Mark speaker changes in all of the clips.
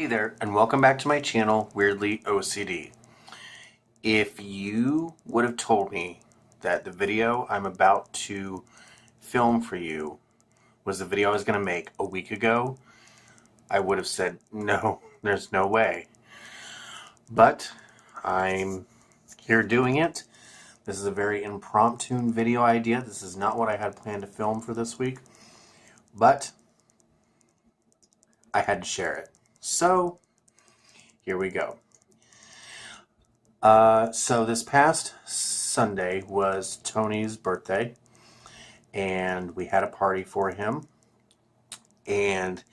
Speaker 1: Hey there, and welcome back to my channel, Weirdly O.C.D. If you would have told me that the video I'm about to film for you was the video I was going to make a week ago, I would have said, no, there's no way. But I'm here doing it. This is a very impromptu video idea. This is not what I had planned to film for this week, but I had to share it. So, here we go. So this past Sunday was Tony's birthday, and we had a party for him, and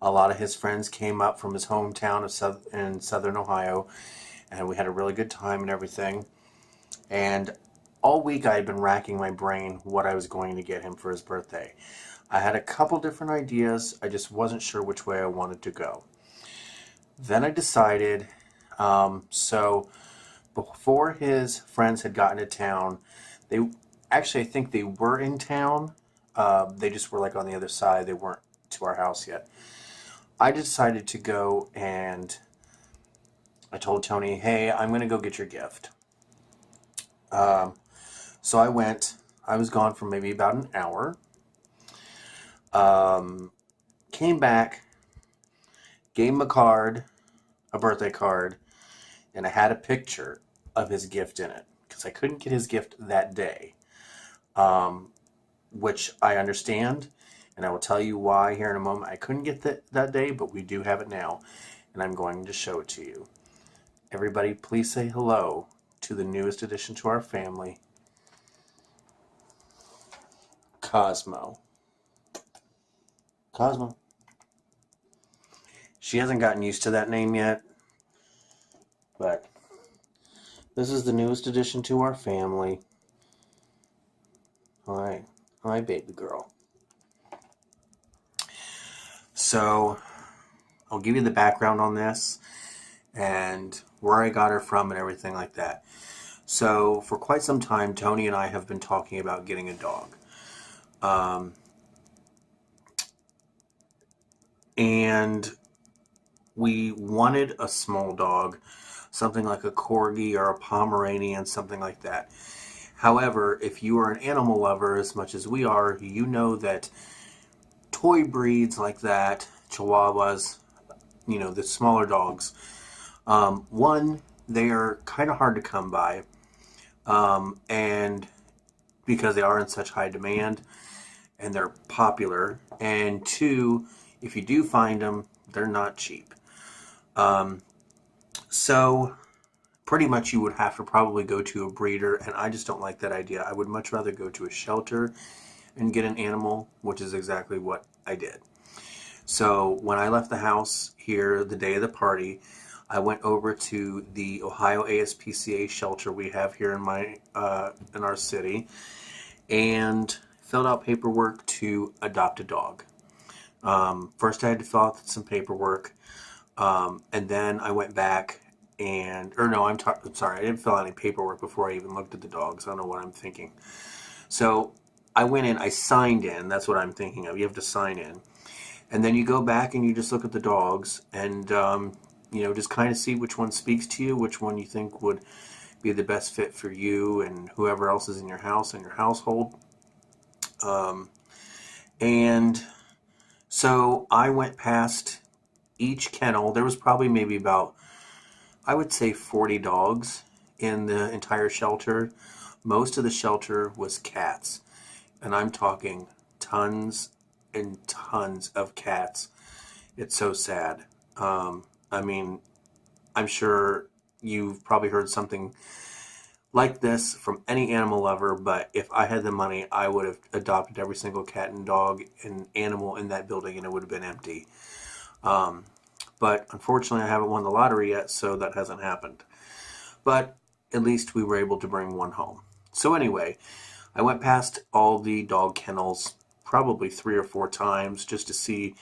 Speaker 1: a lot of his friends came up from his hometown of in Southern Ohio, and we had a really good time and everything. And all week I had been racking my brain what I was going to get him for his birthday. I had a couple different ideas. I just wasn't sure which way I wanted to go. Then I decided, so before his friends had gotten to town, I think they were in town. They just were like on the other side. They weren't to our house yet. I decided to go, and I told Tony, hey, I'm going to go get your gift. So I went. I was gone for maybe about an hour. Came back, gave him a birthday card, and I had a picture of his gift in it because I couldn't get his gift that day, which I understand, and I will tell you why here in a moment. I couldn't get that day, but we do have it now, and I'm going to show it to you. Everybody, please say hello to the newest addition to our family, Cosmo. Cosmo. She hasn't gotten used to that name yet, but this is the newest addition to our family. Hi, baby girl. So, I'll give you the background on this and where I got her from and everything like that. So, for quite some time, Tony and I have been talking about getting a dog. And we wanted a small dog, something like a Corgi or a Pomeranian, something like that. However, if you are an animal lover as much as we are, you know that toy breeds like that, Chihuahuas, the smaller dogs, one, they are kind of hard to come by, and because they are in such high demand and they're popular, and two, if you do find them, they're not cheap. So pretty much you would have to probably go to a breeder, and I just don't like that idea. I would much rather go to a shelter and get an animal, which is exactly what I did. So when I left the house here the day of the party, I went over to the Ohio ASPCA shelter we have here in our city, and filled out paperwork to adopt a dog. First I had to fill out some paperwork, and then I went back I'm sorry, I didn't fill out any paperwork before I even looked at the dogs. I don't know what I'm thinking. So I went in, I signed in, that's what I'm thinking of. You have to sign in. And then you go back and you just look at the dogs and, just kind of see which one speaks to you, which one you think would be the best fit for you and whoever else is in your house and your household. And so I went past each kennel. There was probably maybe about, I would say, 40 dogs in the entire shelter. Most of the shelter was cats, and I'm talking tons and tons of cats. It's so sad. I'm sure you've probably heard something like this from any animal lover, but if I had the money, I would have adopted every single cat and dog and animal in that building, and it would have been empty. But unfortunately, I haven't won the lottery yet, so that hasn't happened. But at least we were able to bring one home. So anyway, I went past all the dog kennels probably 3 or 4 times just to see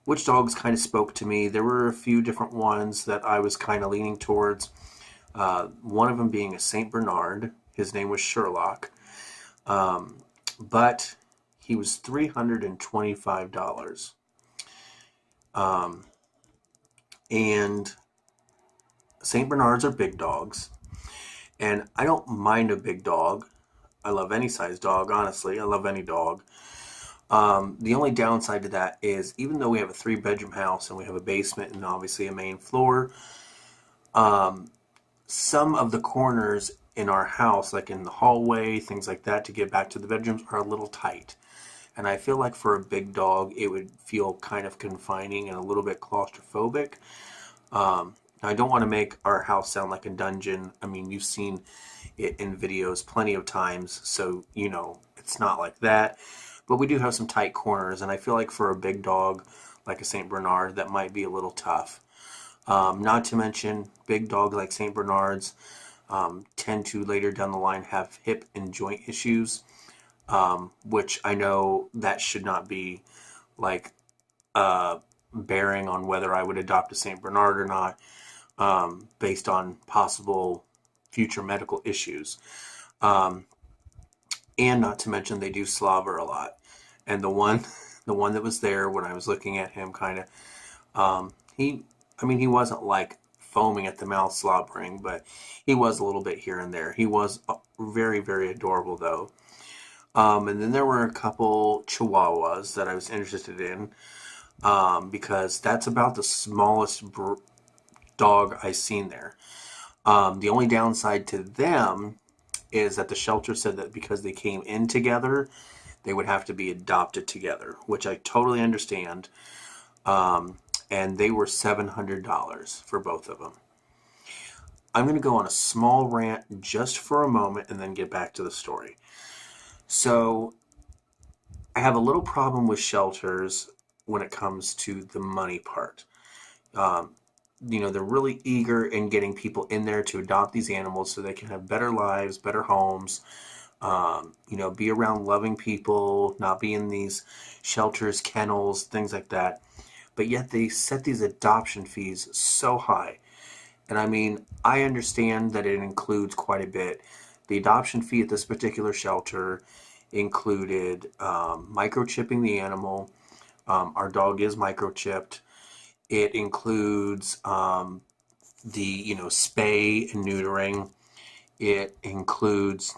Speaker 1: which dogs kind of spoke to me. There were a few different ones that I was kind of leaning towards. One of them being a Saint Bernard. His name was Sherlock. But he was $325. And St. Bernards are big dogs. And I don't mind a big dog. I love any size dog, honestly. I love any dog. The only downside to that is even though we have a 3-bedroom house and we have a basement and obviously a main floor, um, some of the corners in our house, like in the hallway, things like that, to get back to the bedrooms, are a little tight. And I feel like for a big dog, it would feel kind of confining and a little bit claustrophobic. I don't want to make our house sound like a dungeon. I mean, you've seen it in videos plenty of times, so you know it's not like that. But we do have some tight corners, and I feel like for a big dog like a St. Bernard, that might be a little tough. Not to mention, big dogs like St. Bernards tend to later down the line have hip and joint issues, which I know that should not be like bearing on whether I would adopt a St. Bernard or not, based on possible future medical issues. Um, and not to mention they do slobber a lot. And the one that was there when I was looking at him, kind of, I mean, he wasn't like foaming at the mouth slobbering, but he was a little bit here and there. He was very, very adorable though. And then there were a couple Chihuahuas that I was interested in, because that's about the smallest dog I've seen there. The only downside to them is that the shelter said that because they came in together, they would have to be adopted together, which I totally understand. And they were $700 for both of them. I'm going to go on a small rant just for a moment and then get back to the story. So, I have a little problem with shelters when it comes to the money part. Um, they're really eager in getting people in there to adopt these animals so they can have better lives, better homes, be around loving people, not be in these shelters, kennels, things like that. But yet they set these adoption fees so high. And I mean, I understand that it includes quite a bit. The adoption fee at this particular shelter included microchipping the animal. Our dog is microchipped. It includes the spay and neutering. It includes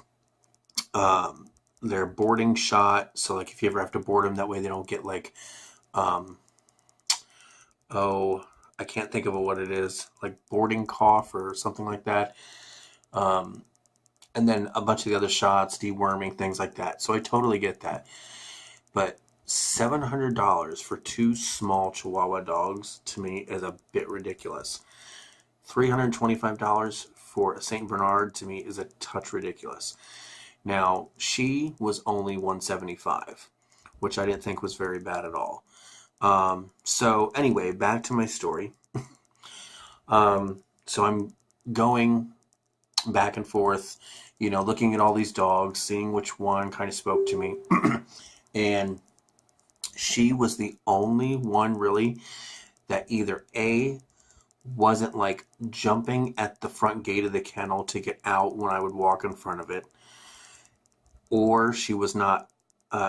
Speaker 1: their boarding shot. So like if you ever have to board them, that way they don't get like um, oh, I can't think of what it is, like boarding cough or something like that. Um, and then a bunch of the other shots, deworming, things like that. So I totally get that. But $700 for two small Chihuahua dogs to me is a bit ridiculous. $325 for a St. Bernard to me is a touch ridiculous. Now, she was only $175, which I didn't think was very bad at all. So anyway, back to my story. So I'm going back and forth, looking at all these dogs, seeing which one kind of spoke to me. And she was the only one really that either A, wasn't like jumping at the front gate of the kennel to get out when I would walk in front of it, or she was not,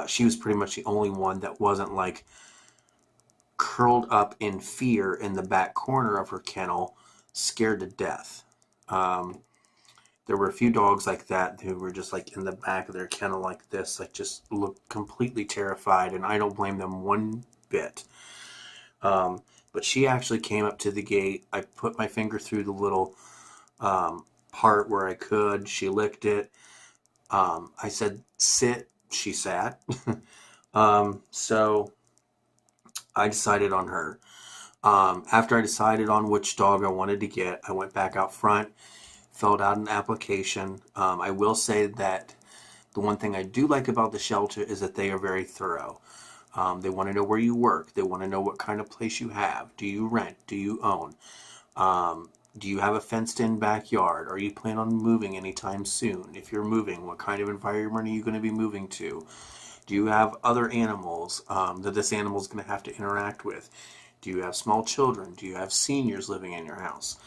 Speaker 1: she was pretty much the only one that wasn't like curled up in fear in the back corner of her kennel, scared to death. Um, there were a few dogs like that who were just like in the back of their kennel like this, like just looked completely terrified, and I don't blame them one bit. But she actually came up to the gate. I put my finger through the little part where I could. She licked it. I said, sit. She sat. So I decided on her. After I decided on which dog I wanted to get, I went back out front, filled out an application. I will say that the one thing I do like about the shelter is that they are very thorough. They want to know where you work. They want to know what kind of place you have. Do you rent? Do you own? Do you have a fenced-in backyard? Are you planning on moving anytime soon? If you're moving, what kind of environment are you going to be moving to? Do you have other animals that this animal is going to have to interact with? Do you have small children? Do you have seniors living in your house?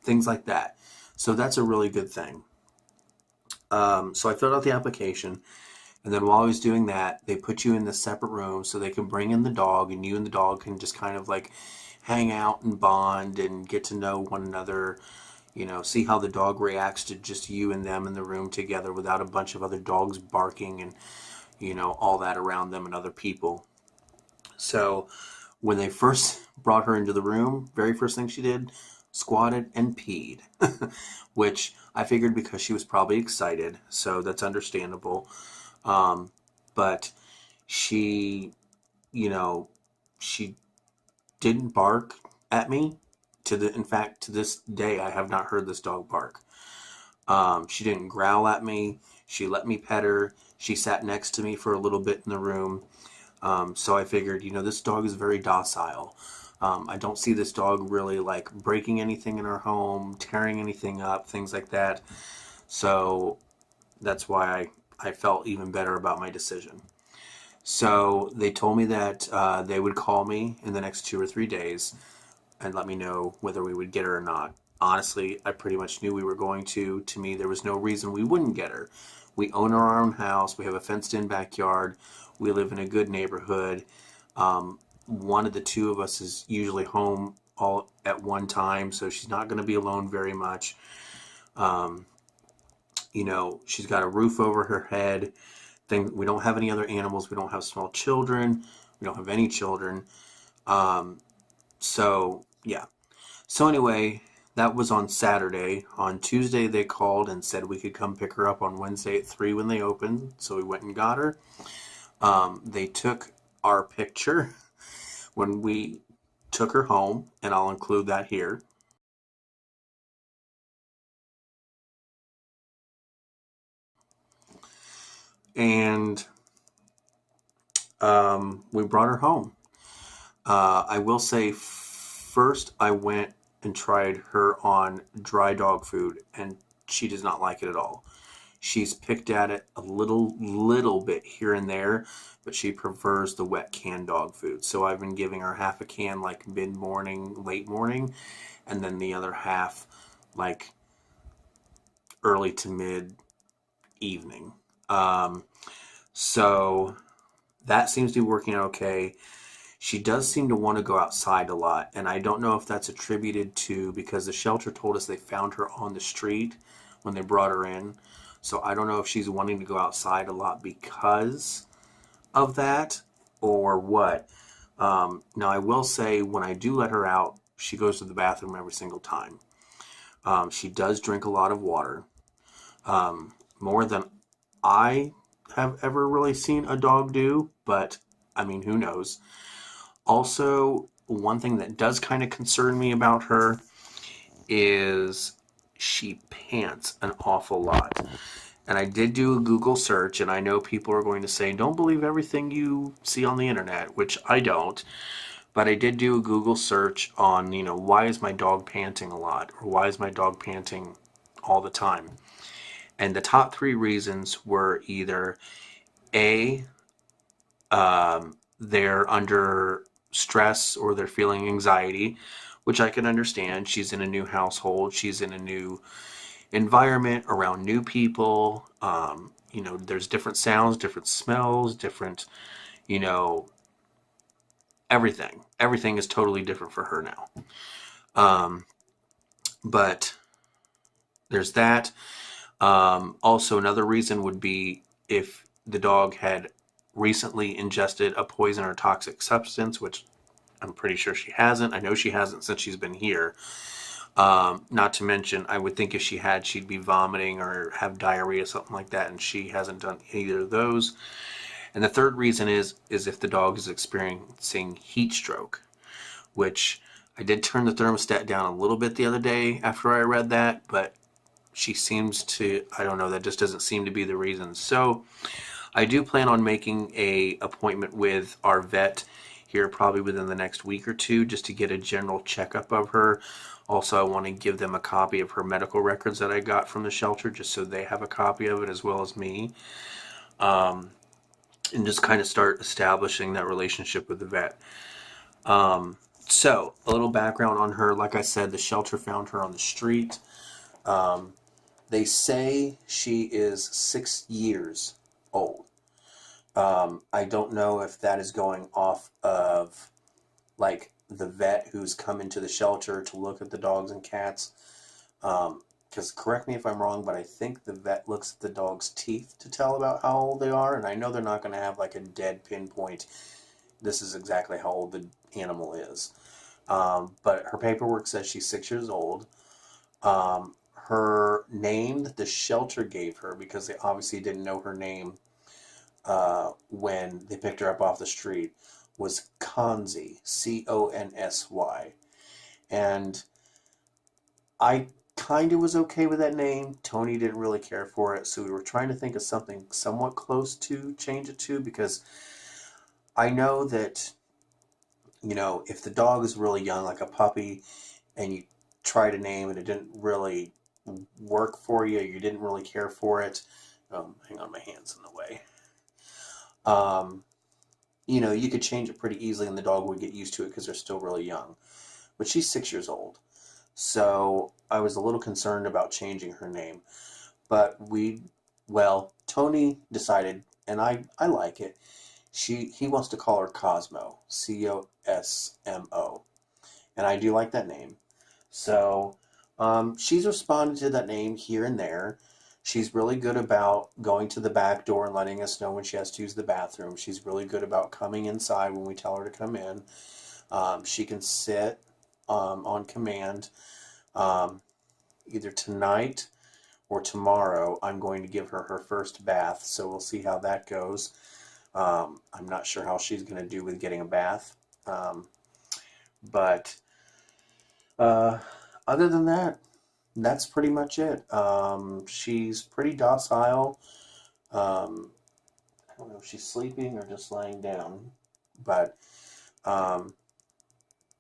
Speaker 1: Things like that. So that's a really good thing. So I filled out the application, and then while I was doing that, they put you in this separate room so they can bring in the dog, and you and the dog can just kind of like hang out and bond and get to know one another, you know, see how the dog reacts to just you and them in the room together without a bunch of other dogs barking and, you know, all that around them and other people. So when they first brought her into the room, very first thing she did, squatted and peed, which I figured because she was probably excited, so that's understandable. Um, but she, you know, she didn't bark at me. In fact, to this day, I have not heard this dog bark. She didn't growl at me. She let me pet her. She sat next to me for a little bit in the room. So I figured, you know, this dog is very docile. I don't see this dog really like breaking anything in our home, tearing anything up, things like that. So that's why I felt even better about my decision. So they told me that they would call me in the next 2 or 3 days and let me know whether we would get her or not. Honestly, I pretty much knew we were going to. To me, there was no reason we wouldn't get her. We own our own house. We have a fenced-in backyard. We live in a good neighborhood. One of the two of us is usually home all at one time, so she's not going to be alone very much. Um, you know, she's got a roof over her head. We don't have any other animals. We don't have small children. We don't have any children. Um, so yeah. So anyway, that was on Saturday. On Tuesday, they called and said we could come pick her up on Wednesday at 3 when they opened. So we went and got her. They took our picture when we took her home, and I'll include that here. And we brought her home. I will say, first, I went and tried her on dry dog food, and she does not like it at all. She's picked at it a little bit here and there, but she prefers the wet canned dog food. So I've been giving her half a can like mid morning, late morning, and then the other half like early to mid evening. Um, so that seems to be working out okay. She does seem to want to go outside a lot, and I don't know if that's attributed to because the shelter told us they found her on the street when they brought her in. So I don't know if she's wanting to go outside a lot because of that or what. Now, I will say when I do let her out, she goes to the bathroom every single time. She does drink a lot of water, more than I have ever really seen a dog do, but I mean, who knows? Also, one thing that does kind of concern me about her is she pants an awful lot. And I did do a Google search, and I know people are going to say, don't believe everything you see on the internet, which I don't. But I did do a Google search on, you know, why is my dog panting a lot? Or why is my dog panting all the time? And the top three reasons were either A, they're under stress or they're feeling anxiety, which I can understand. She's in a new household, she's in a new environment around new people. You know, there's different sounds, different smells, different, you know, everything. Everything is totally different for her now. Um, but there's that. Also, another reason would be if the dog had recently ingested a poison or toxic substance, which I'm pretty sure she hasn't. I know she hasn't since she's been here. Not to mention, I would think if she had, she'd be vomiting or have diarrhea, something like that, and she hasn't done either of those. And the third reason is if the dog is experiencing heat stroke, which I did turn the thermostat down a little bit the other day after I read that, but she seems to, I don't know, that just doesn't seem to be the reason. So I do plan on making a appointment with our vet here probably within the next week or two just to get a general checkup of her. Also, I want to give them a copy of her medical records that I got from the shelter just so they have a copy of it as well as me. And just kind of start establishing that relationship with the vet. So, a little background on her. Like I said, the shelter found her on the street. They say she is 6 years old. I don't know if that is going off of like the vet who's come into the shelter to look at the dogs and cats. Because correct me if I'm wrong, but I think the vet looks at the dog's teeth to tell about how old they are, and I know they're not going to have like a dead pinpoint. This is exactly how old the animal is. But her paperwork says she's 6 years old. Her name that the shelter gave her, because they obviously didn't know her name when they picked her up off the street, was Consy, Consy. And I kind of was okay with that name. Tony didn't really care for it, so we were trying to think of something somewhat close to change it to, because I know that, you know, if the dog is really young, like a puppy, and you try to name and it didn't really work for you, you didn't really care for it. Hang on, my hand's in the way. You know, you could change it pretty easily and the dog would get used to it because they're still really young. But she's 6 years old. So I was a little concerned about changing her name. But Tony decided, and I like it, he wants to call her Cosmo, Cosmo. And I do like that name. So she's responded to that name here and there. She's really good about going to the back door and letting us know when she has to use the bathroom. She's really good about coming inside when we tell her to come in. She can sit on command. Either tonight or tomorrow, I'm going to give her her first bath, so we'll see how that goes. I'm not sure how she's going to do with getting a bath. But other than that, that's pretty much it. She's pretty docile. I don't know if she's sleeping or just laying down, but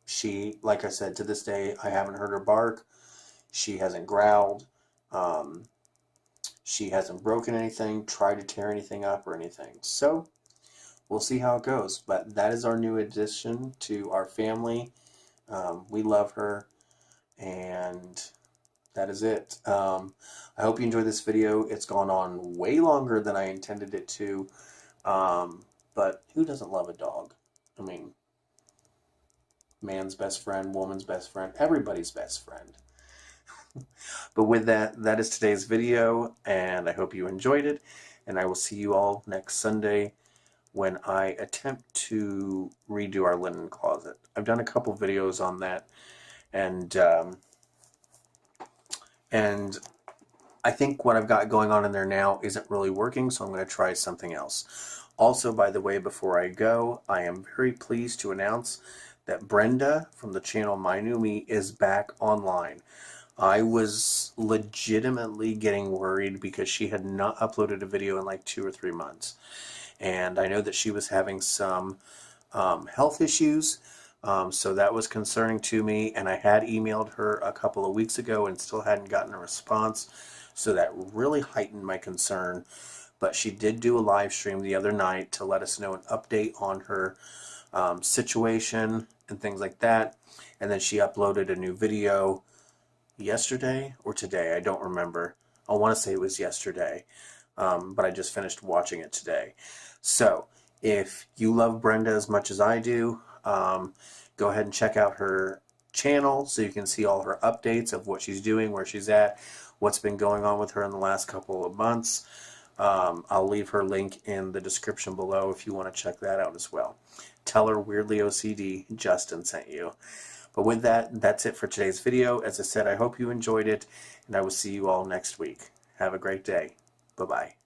Speaker 1: she, like I said, to this day, I haven't heard her bark. She hasn't growled. She hasn't broken anything, tried to tear anything up or anything. So we'll see how it goes. But that is our new addition to our family. We love her, and that is it. I hope you enjoyed this video. It's gone on way longer than I intended it to. But who doesn't love a dog? I mean, man's best friend, woman's best friend, everybody's best friend. But with that, that is today's video, and I hope you enjoyed it. And I will see you all next Sunday when I attempt to redo our linen closet. I've done a couple videos on that, and I think what I've got going on in there now isn't really working, so I'm going to try something else. Also, by the way, before I go, I am very pleased to announce that Brenda from the channel My New Me is back online. I was legitimately getting worried because she had not uploaded a video in like 2 or 3 months. And I know that she was having some health issues, so that was concerning to me. And I had emailed her a couple of weeks ago and still hadn't gotten a response, so that really heightened my concern. But she did do a live stream the other night to let us know an update on her situation and things like that. And then she uploaded a new video yesterday or today, I don't remember. I want to say it was yesterday, but I just finished watching it today. So if you love Brenda as much as I do, go ahead and check out her channel so you can see all her updates of what she's doing, where she's at, what's been going on with her in the last couple of months. I'll leave her link in the description below if you want to check that out as well. Tell her Weirdly O.C.D. Justin sent you. But with that, that's it for today's video. As I said, I hope you enjoyed it, and I will see you all next week. Have a great day. Bye-bye.